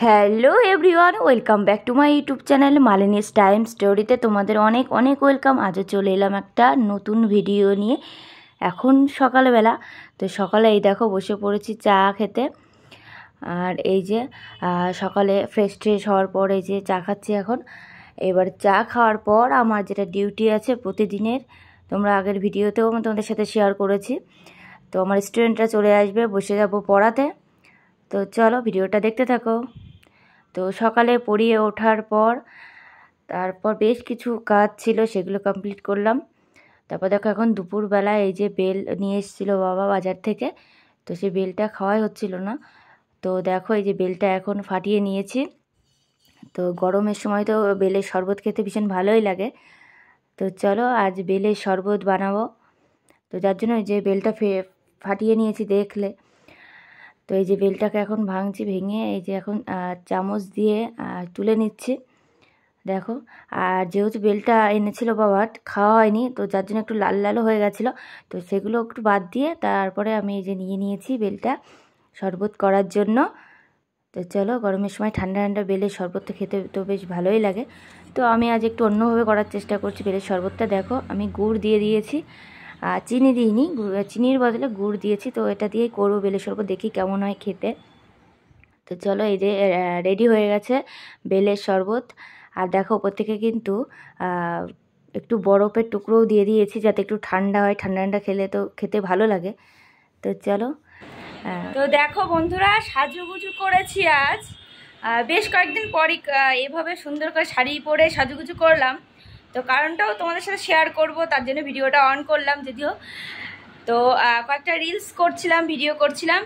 Hello everyone, welcome back to my YouTube channel Malini's time স্টোরিতে তোমাদের অনেক অনেক ওয়েলকাম। আজও চলে এলাম একটা নতুন ভিডিও নিয়ে। এখন সকালবেলা, তো সকালে এই দেখো বসে পড়েছি চা খেতে। আর এই যে সকালে ফ্রেশ হওয়ার পর এই যে চা খাচ্ছি এখন। এবার চা খাওয়ার পর আমার যেটা ডিউটি আছে প্রতিদিনের, তোমরা আগের ভিডিওতেও আমি তোমাদের সাথে শেয়ার করেছি। তো আমার স্টুডেন্টরা চলে আসবে, বসে যাব পড়াতে। তো চলো ভিডিওটা দেখতে থাকো। তো সকালে পড়িয়ে ওঠার পর তারপর বেশ কিছু কাজ ছিল, সেগুলো কমপ্লিট করলাম। তারপর দেখো এখন দুপুরবেলা এই যে বেল নিয়ে এসেছিলো বাবা বাজার থেকে, তো সেই বেলটা খাওয়াই হচ্ছিল না। তো দেখো এই যে বেলটা এখন ফাটিয়ে নিয়েছি। তো গরমের সময় তো বেলের শরবত খেতে ভীষণ ভালোই লাগে। তো চলো আজ বেলের শরবত বানাবো। তো যার জন্য এই যে বেলটা ফাটিয়ে নিয়েছি দেখলে। তো এই যে বেলটাকে এখন ভাঙছি, ভেঙে এই যে এখন চামচ দিয়ে তুলে নিচ্ছি দেখো। আর যেহেতু বেলটা এনেছিল বাবা, খাওয়া হয়নি, তো যার জন্য একটু লাল লালও হয়ে গেছিলো। তো সেগুলো একটু বাদ দিয়ে তারপরে আমি এই যে নিয়ে নিয়েছি বেলটা শরবত করার জন্য। তো চলো, গরমের সময় ঠান্ডা ঠান্ডা বেলের শরবতটা খেতে তো বেশ ভালোই লাগে। তো আমি আজ একটু অন্যভাবে করার চেষ্টা করছি বেলের শরবতটা। দেখো আমি গুড় দিয়ে দিয়েছি, চিনি দিইনি, চিনির বদলে গুড় দিয়েছি। তো এটা দিয়েই করবো বেলের শরবত, দেখি কেমন হয় খেতে। তো চলো এই যে রেডি হয়ে গেছে বেলের শরবত। আর দেখো ওপর থেকে কিন্তু একটু বরফের টুকরোও দিয়ে দিয়েছি, যাতে একটু ঠান্ডা হয়, ঠান্ডা ঠান্ডা খেলে তো খেতে ভালো লাগে। তো চলো। তো দেখো বন্ধুরা, সাজুগুজু করেছি আজ। বেশ কয়েকদিন পরই এভাবে সুন্দর করে শাড়ি পরে সাজুগুজু করলাম। তো কারণটাও তোমাদের সাথে শেয়ার করব, তার জন্য ভিডিওটা অন করলাম যদিও। তো কয়েকটা রিলস করছিলাম, ভিডিও করছিলাম,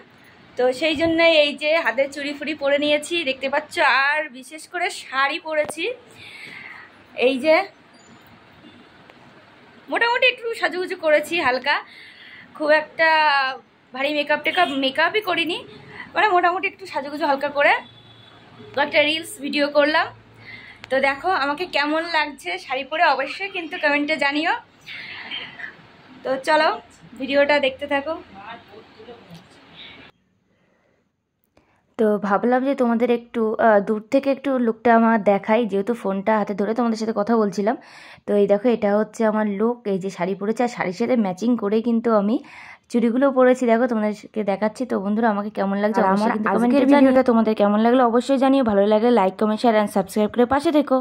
তো সেই জন্য এই যে হাতের চুড়ি ফুড়ি পরে নিয়েছি দেখতে পাচ্ছ। আর বিশেষ করে শাড়ি পরেছি। এই যে মোটামুটি একটু সাজুগুজু করেছি হালকা, খুব একটা ভারী মেকআপই করিনি, মানে মোটামুটি একটু সাজুগুজু হালকা করে কয়েকটা রিলস ভিডিও করলাম। তো দেখো আমাকে কেমন লাগছে শাড়ি পরে, অবশ্যই কিন্তু কমেন্টে জানিও। তো চলো ভিডিওটা দেখতে থাকো। তো ভাবলাম যে তোমাদের একটু দূর থেকে একটু লুকটা আমার দেখাই, যেহেতু ফোনটা হাতে ধরে তোমাদের সাথে কথা বলছিলাম। তো এই দেখো এটা হচ্ছে আমার লুক, এই যে শাড়ি পরেছি, আর শাড়ির সাথে ম্যাচিং করে কিন্তু আমি চুড়িগুলো পরেছি। দেখো তোমাদেরকে দেখাচ্ছি। তো বন্ধুরা আমাকে কেমন লাগছে আমার আজকের ভিডিওটা তোমাদের কেমন লাগলো অবশ্যই জানিও। ভালো লাগলে like comment share and subscribe করে পাশে থেকো।